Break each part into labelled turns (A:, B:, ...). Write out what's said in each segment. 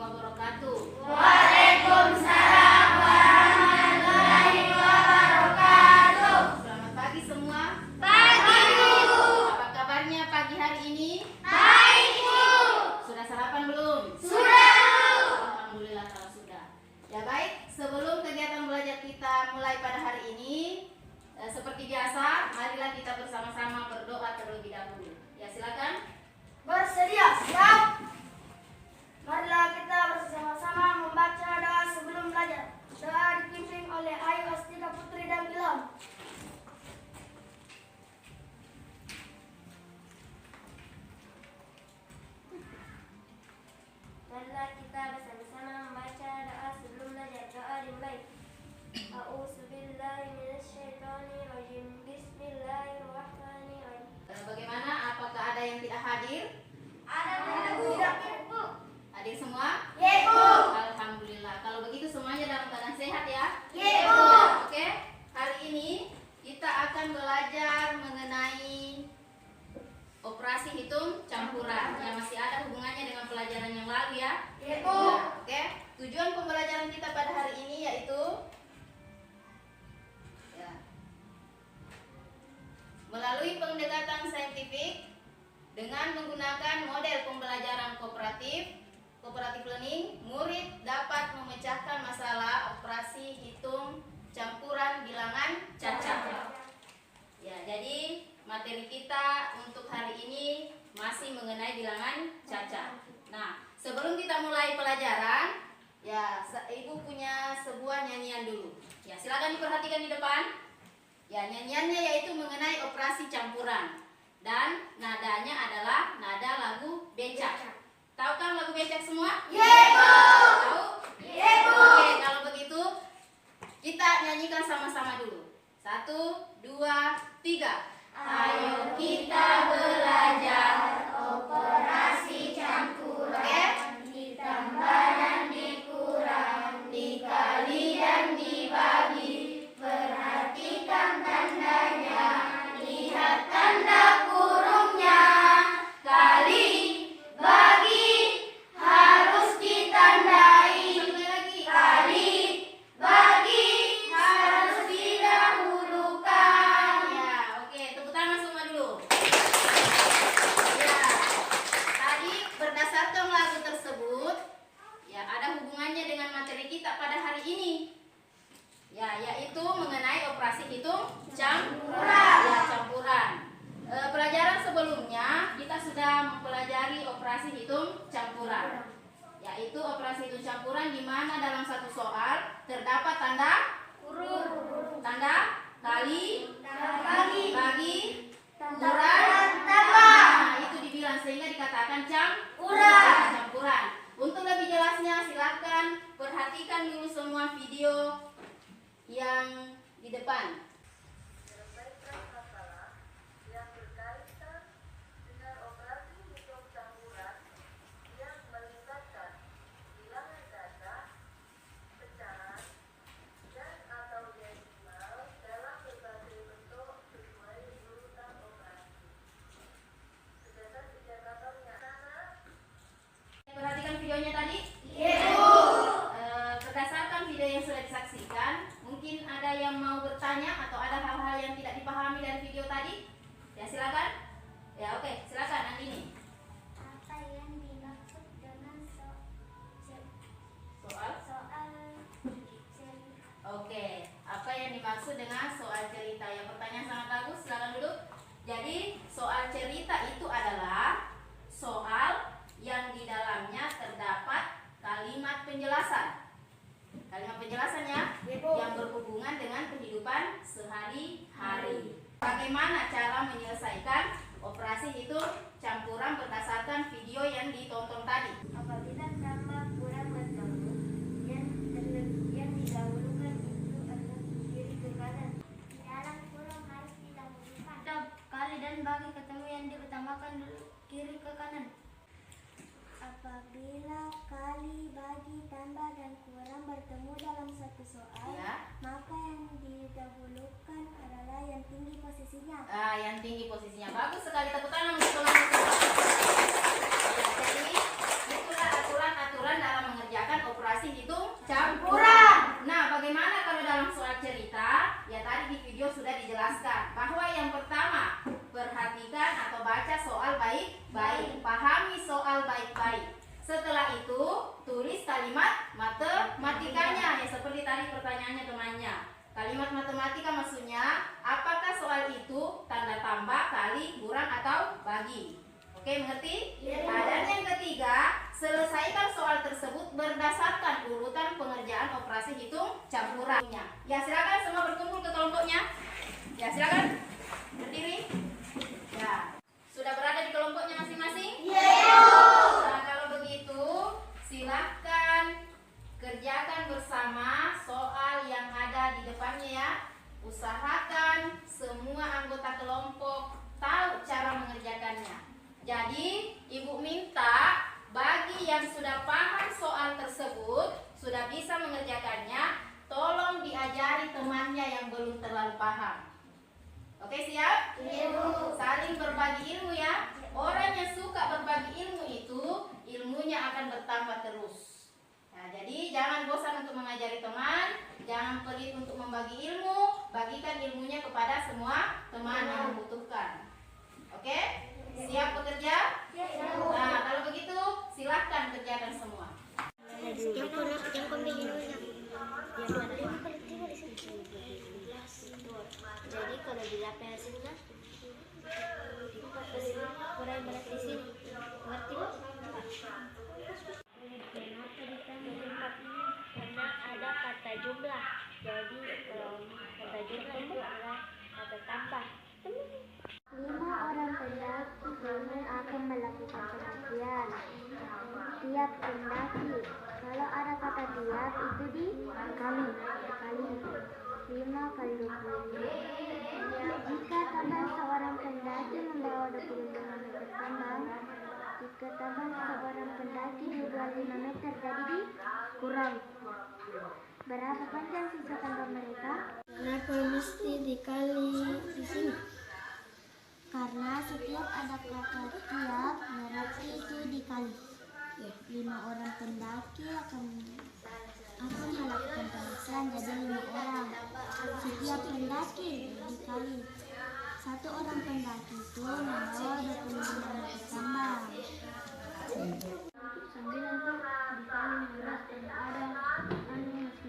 A: wabarakatuh.
B: Waalaikumsalam warahmatullahi wabarakatuh.
A: Selamat pagi semua.
B: Pagi, Bu.
A: Apa kabarnya pagi hari ini?
B: Baik, Bu.
A: Sudah sarapan belum?
B: Sudah, Bu.
A: Alhamdulillah kalau sudah. Ya baik, sebelum kegiatan belajar kita mulai pada hari ini, seperti biasa, marilah kita bersama-sama berdoa terlebih dahulu. Ya silakan.
B: Bersedia, siap. Marilah kita bersama-sama membaca doa sebelum belajar. Doa dipimpin oleh Ayu Astika Putri dan Ilham.
C: Marilah kita bersama-sama membaca doa sebelum belajar. Doa dimulai. A'udzubillahi minasyaitonirrajim. Bismillahirrahmanirrahim.
A: Bagaimana? Apakah ada yang tidak hadir?
B: Ada, Bu. Tidak, Bu.
A: Hadir semua?
B: Ye, Bu.
A: Alhamdulillah. Kalau begitu semuanya dalam keadaan sehat ya?
B: Ye, Bu.
A: Oke, hari ini kita akan belajar mengenai operasi hitung campuran yang masih ada hubungannya dengan pelajaran yang lalu ya.
B: Ye, Bu.
A: Nah, oke, tujuan pembelajaran kita pada hari ini yaitu melalui pendekatan saintifik dengan menggunakan model pembelajaran cooperative learning, murid dapat memecahkan masalah operasi hitung campuran bilangan cacat. Ya, jadi materi kita untuk hari ini masih mengenai bilangan cacat. Nah, sebelum kita mulai pelajaran, ya, Ibu punya sebuah nyanyian dulu. Ya, silakan diperhatikan di depan. Ya, nyanyiannya yaitu mengenai operasi campuran. Dan nadanya adalah nada lagu becak. Tahu kan lagu becak semua?
B: Ye, Bu.
A: Tahu?
B: Ye, Bu.
A: Oke, kalau begitu kita nyanyikan sama-sama dulu. 1, 2, 3. Ayo kita belajar operasi campuran. Oke? Ditambah dan dikurang, dikali dan dibagi. Perhatikan tandanya, lihat tanda kurungnya. Kali, bagi, harus ditandai. Sekali lagi. Kali, bagi, harus didahulukan. Ya, oke, tepuk tangan semua dulu. Ya, tadi berdasarkan lagu tersebut, ya ada hubungannya dengan materi kita pada hari ini. Ya, yaitu mengenai operasi hitung campuran. Ya, campuran. Pelajaran sebelumnya kita sudah mempelajari operasi hitung campuran. Yaitu operasi hitung campuran di mana dalam satu soal terdapat tanda kurung, tanda kali, bagi, kurang, tambah. Nah, itu dibilang sehingga dikatakan campuran. Untuk lebih jelasnya silakan perhatikan dulu semua video yang di depan.
D: Menyelesaikan masalah yang berkaitan dengan operasi hitung campuran yang melibatkan bilangan ganda, pecahan, dan atau desimal dalam berbagai bentuk sesuai urutan operasi. Kegiatan-kegiatannya
A: Perhatikan videonya tadi. Berdasarkan video yang sudah disaksikan, mungkin ada yang mau bertanya atau ada hal-hal yang tidak dipahami dari video tadi? Ya, silakan. Ya, oke, silakan Andini.
C: Apa yang dimaksud dengan soal cerita?
A: Oke, apa yang dimaksud dengan soal cerita? Yang pertanyaan sangat bagus, silakan duduk. Jadi, soal cerita itu adalah soal yang di dalamnya terdapat kalimat penjelasan. Kalimat penjelasannya yang berhubungan dengan kehidupan sehari-hari. Bagaimana cara menyelesaikan operasi hitung campuran berdasarkan video yang ditonton tadi?
C: Apabila tambah kurang bertemu, yang didahulukan itu adalah kiri ke kanan. Dalam kurung harus didahulukan. Kali dan bagi ketemu yang diutamakan kiri ke kanan. Apabila kali, bagi, tambah, dan kurang bertemu dalam satu soal,
A: Ya.
C: maka yang didahulukan adalah yang tinggi posisinya.
A: Yang tinggi posisinya. Bagus sekali, tepuk tangan untuk teman-teman. Ya, jadi itulah aturan-aturan dalam mengerjakan begitu, tulis kalimat matematikanya. Ya seperti tadi pertanyaannya temannya. Kalimat matematika maksudnya, apakah soal itu tanda tambah, kali, kurang, atau bagi? Oke, mengerti? Nah, dan yang ketiga, selesaikan soal tersebut berdasarkan urutan pengerjaan operasi hitung campurannya. Ya, silakan semua berkumpul ke kelompoknya. Ya, silakan berdiri. Ya, sudah berada di kelompoknya masing-masing? Nah, kalau begitu, silakan kerjakan bersama soal yang ada di depannya ya. Usahakan semua anggota kelompok tahu cara mengerjakannya. Jadi, Ibu minta bagi yang sudah paham soal tersebut, sudah bisa mengerjakannya, tolong diajari temannya yang belum terlalu paham. Oke, siap? Saling berbagi ilmu ya. Orang yang suka berbagi ilmu itu, ilmunya akan bertambah terus. Nah, jadi jangan bosan untuk mengajari teman, jangan pelit untuk membagi ilmu, bagikan ilmunya kepada semua teman yang membutuhkan. Oke? Siap bekerja? Nah, kalau begitu silahkan kerjakan semua.
C: Jadi kalau dilapis sini kan, kurang berat di sini. Ngerti bu? Kenapa ditambah 4 ini? Karena ada kata jumlah. Jadi kata jumlah itu adalah kata tambah. 5 orang pendaki gunung akan melakukan pendakian. Tiap pendaki, kalau ada kata tiap itu dikali. 5 kali 25. Jika teman seorang pendaki membawa 25 meter tambang, jika teman seorang pendaki 25 meter, jadi dikurang. Berapa panjang sisa tambang mereka?
B: Kenapa mesti dikali di sini?
C: Karena setiap ada kata tiap, berarti itu dikali. 5 orang pendaki akan melakukan pendakian, jadi 5 orang. Setiap pendaki dikali. 1 orang pendaki itu membawa 25 meter tambang. Sambil nanti dikali 15 dan ada masing-masing.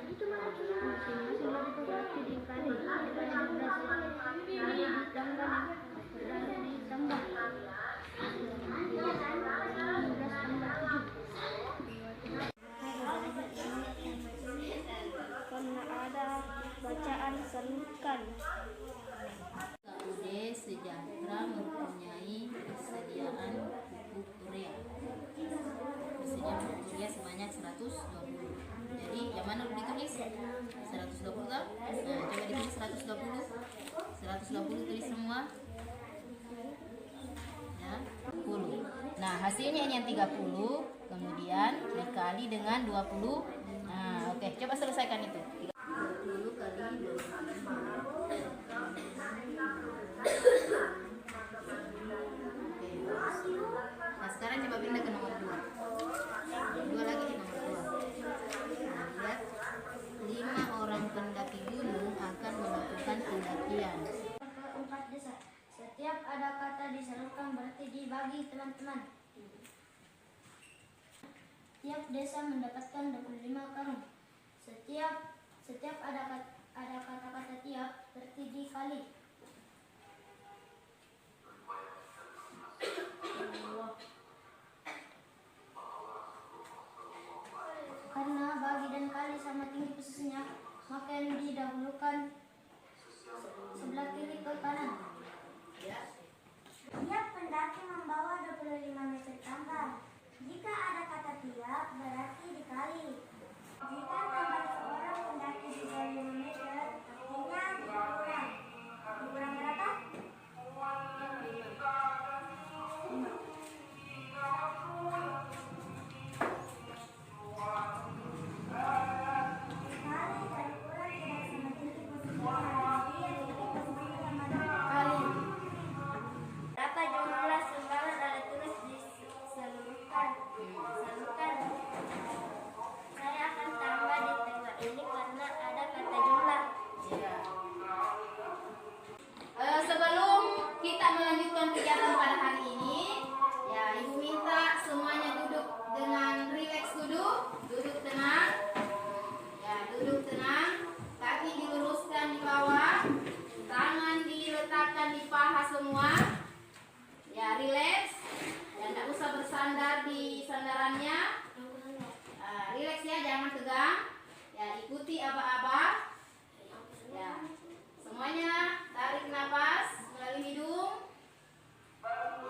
C: Itu masing-masing itu berarti dikali. Jadi ditambah. Karena ada bacaan selutkan.
A: KUD Sejahtera mempunyai persediaan buku Korea. Persediaan buku Korea sebanyak 120. Jadi yang mana perlu ditulis? 120 kan? Nah, coba ditulis 120. 120 tulis semua. Ya, 10. Nah, hasilnya ini yang 30, kemudian dikali dengan 20. Nah, oke, coba selesaikan itu. 30 kali 20. Nah, sekarang coba pindah ke nomor 2. 2 lagi di nomor 2. Nah, lihat. 5 orang pendaki gunung akan melakukan pendakian.
C: Keempat desa. Setiap ada kata disalurkan berarti dibagi teman-teman. Tiap desa mendapatkan 25 karung. Setiap ada kata-kata tiap berarti dikali. Karena bagi dan kali sama tinggi posisinya, maka yang didahulukan sebelah kiri ke kanan. Tiap pendaki membawa 25 meter tambang. Jika ada kata tiap, berarti dikali. Jika tambah seorang pendaki 25 meter, artinya dikurang. Dikurang berapa? 5. Berapa jumlah sumbangan ada tulis disalurkan? Saya akan tambah di
A: tangannya. Rileks ya, jangan tegang. Ya, ikuti aba-aba. Ya, semuanya tarik nafas melalui hidung.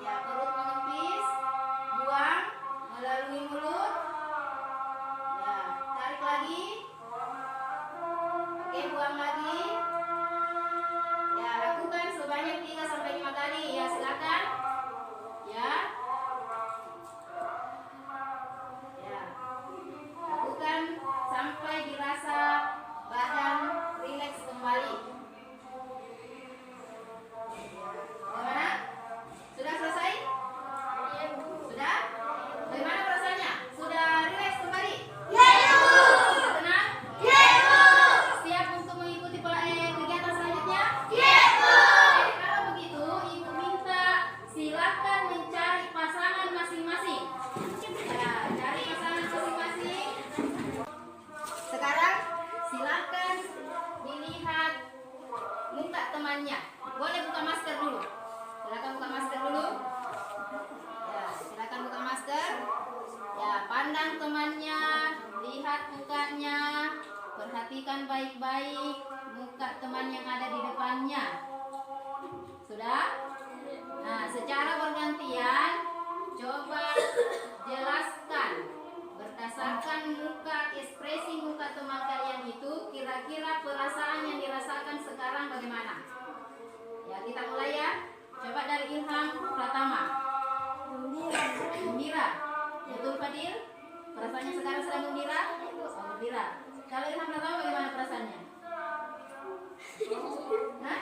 A: Ya, perut mengepis, buang melalui mulut. Ya, tarik lagi. Oke, buang lagi. Ya, lakukan sebanyak 3-5 kali. Ya, silakan. Ya. Ya. Lakukan sampai dirasa badan rileks kembali. Bagaimana? Sudah selesai? Sudah? Bagaimana perasaannya? Sudah rileks kembali? Sudah tenang? Siap untuk mengikuti kegiatan selanjutnya? Kalau begitu, Ibu minta silakan mencari pasangan masing-masing. Ya, cari pasangan masing-masing. Sekarang silakan dilihat muka temannya. Boleh buka masker dulu. Silakan buka masker dulu. Ya, silakan buka masker. Ya, pandang temannya, lihat mukanya, perhatikan baik-baik muka teman yang ada di depannya. Sudah? Nah, secara bergantian coba jelaskan berdasarkan muka, ekspresi muka teman kalian itu, kira-kira perasaan yang dirasakan sekarang bagaimana? Ya, kita mulai ya. Coba dari Ilham Pratama. Gembira. Betul Fadil? Perasaannya sekarang sedang gembira? Oh, gembira. Kalau Ilham Pratama bagaimana perasaannya? Hah?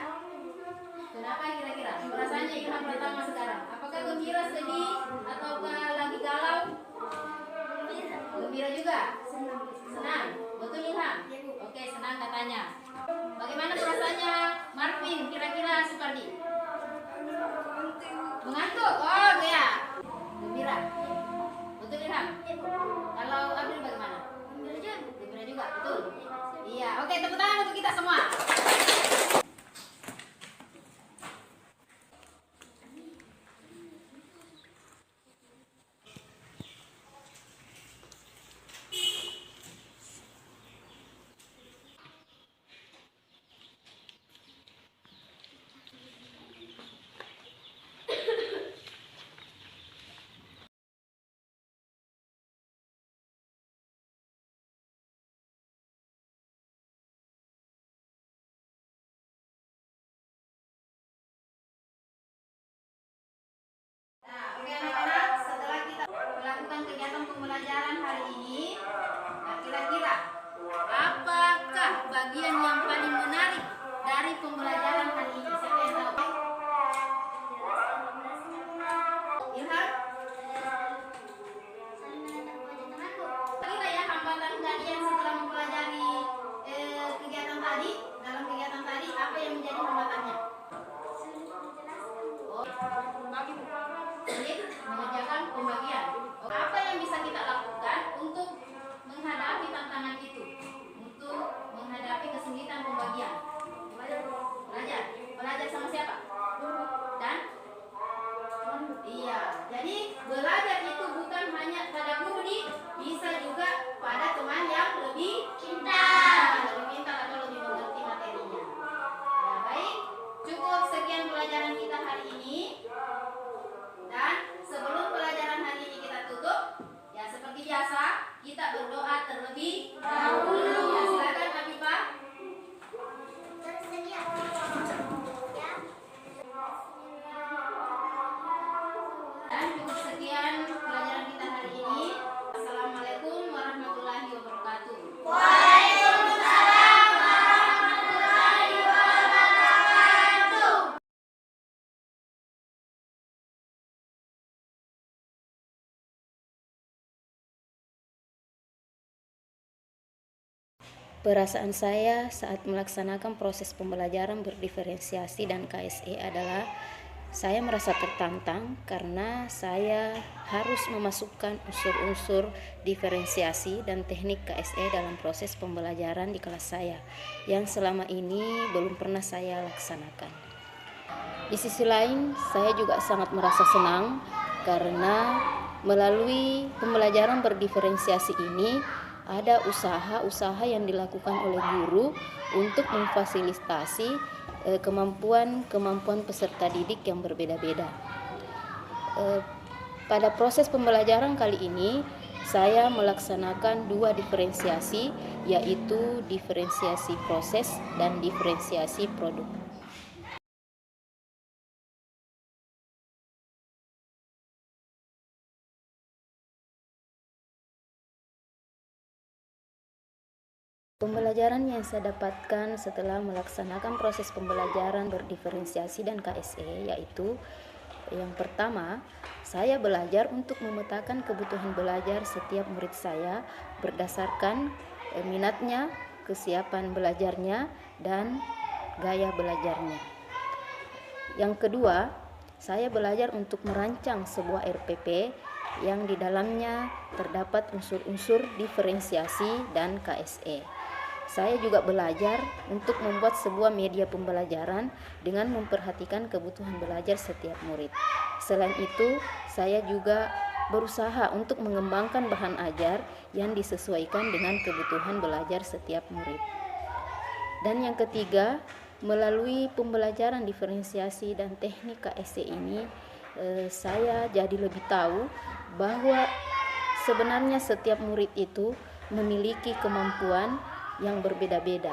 A: Kenapa kira-kira? Perasaannya Ilham Pratama sekarang? Apakah gembira, sedih, ataukah lagi galau? Gembira juga? Senang? Betul Ilham? Oke, senang katanya. Bagaimana perasaannya Marvin? Kira-kira Supardi? Mengantuk? Oh ya. Gembira? Betul Ilham? Kalau Abril bagaimana? Gembira juga? Betul? Iya. Oke, tepuk tangan untuk kita semua. Nah, oke anak-anak, setelah kita melakukan kegiatan pembelajaran hari ini, nah kira-kira apakah bagian yang paling menarik dari pembelajaran hari ini? Siapa yang tahu? Ilham? Kira ya hambatan kalian setelah mempelajari kegiatan tadi, dalam kegiatan tadi, apa yang menjadi hambatannya? Sulit mengerjakan pembagian. Apa yang bisa kita lakukan untuk menghadapi tantangan itu? Untuk menghadapi kesulitan pembagian? Belajar sama siapa? Dan? Iya. Jadi belajar itu bukan hanya pada guru bisa juga pada teman yang lebih pintar atau lebih mengerti materinya. Ya, baik. Cukup sekian pelajaran kita hari ini. Dan sebelum pelajaran hari ini kita tutup, ya seperti biasa kita berdoa terlebih dahulu. Ya, silakan Habibah. Dan cukup sekian pelajaran kita hari ini. Assalamualaikum warahmatullahi wabarakatuh.
B: Waalaikumsalam warahmatullahi wabarakatuh.
E: Perasaan saya saat melaksanakan proses pembelajaran berdiferensiasi dan KSE adalah saya merasa tertantang karena saya harus memasukkan unsur-unsur diferensiasi dan teknik KSE dalam proses pembelajaran di kelas saya yang selama ini belum pernah saya laksanakan. Di sisi lain, saya juga sangat merasa senang karena Melalui pembelajaran berdiferensiasi ini, ada usaha-usaha yang dilakukan oleh guru untuk memfasilitasi kemampuan peserta didik yang berbeda-beda. Pada proses pembelajaran kali ini, saya melaksanakan 2 diferensiasi, yaitu diferensiasi proses dan diferensiasi produk. Pembelajaran yang saya dapatkan setelah melaksanakan proses pembelajaran berdiferensiasi dan KSE yaitu yang pertama, saya belajar untuk memetakan kebutuhan belajar setiap murid saya berdasarkan minatnya, kesiapan belajarnya, dan gaya belajarnya. Yang kedua, saya belajar untuk merancang sebuah RPP yang di dalamnya terdapat unsur-unsur diferensiasi dan KSE. Saya juga belajar untuk membuat sebuah media pembelajaran dengan memperhatikan kebutuhan belajar setiap murid. Selain itu, saya juga berusaha untuk mengembangkan bahan ajar yang disesuaikan dengan kebutuhan belajar setiap murid. Dan yang ketiga, melalui pembelajaran diferensiasi dan teknik KSE ini, saya jadi lebih tahu bahwa sebenarnya setiap murid itu memiliki kemampuan yang berbeda-beda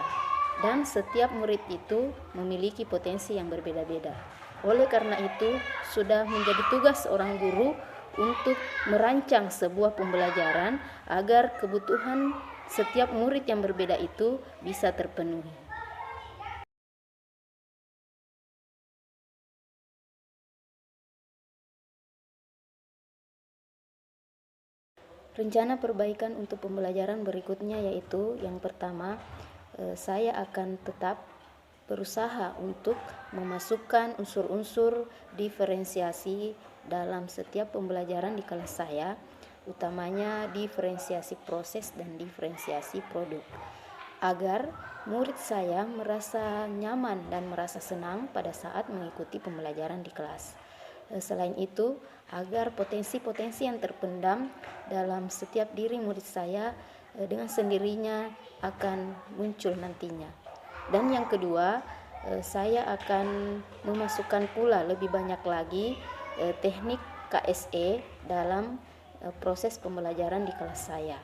E: dan setiap murid itu memiliki potensi yang berbeda-beda. Oleh karena itu, sudah menjadi tugas seorang guru untuk merancang sebuah pembelajaran agar kebutuhan setiap murid yang berbeda itu bisa terpenuhi. Rencana perbaikan untuk pembelajaran berikutnya yaitu yang pertama, saya akan tetap berusaha untuk memasukkan unsur-unsur diferensiasi dalam setiap pembelajaran di kelas saya, utamanya diferensiasi proses dan diferensiasi produk, agar murid saya merasa nyaman dan merasa senang pada saat mengikuti pembelajaran di kelas. Selain itu, agar potensi-potensi yang terpendam dalam setiap diri murid saya dengan sendirinya akan muncul nantinya. Dan yang kedua, saya akan memasukkan pula lebih banyak lagi teknik KSE dalam proses pembelajaran di kelas saya.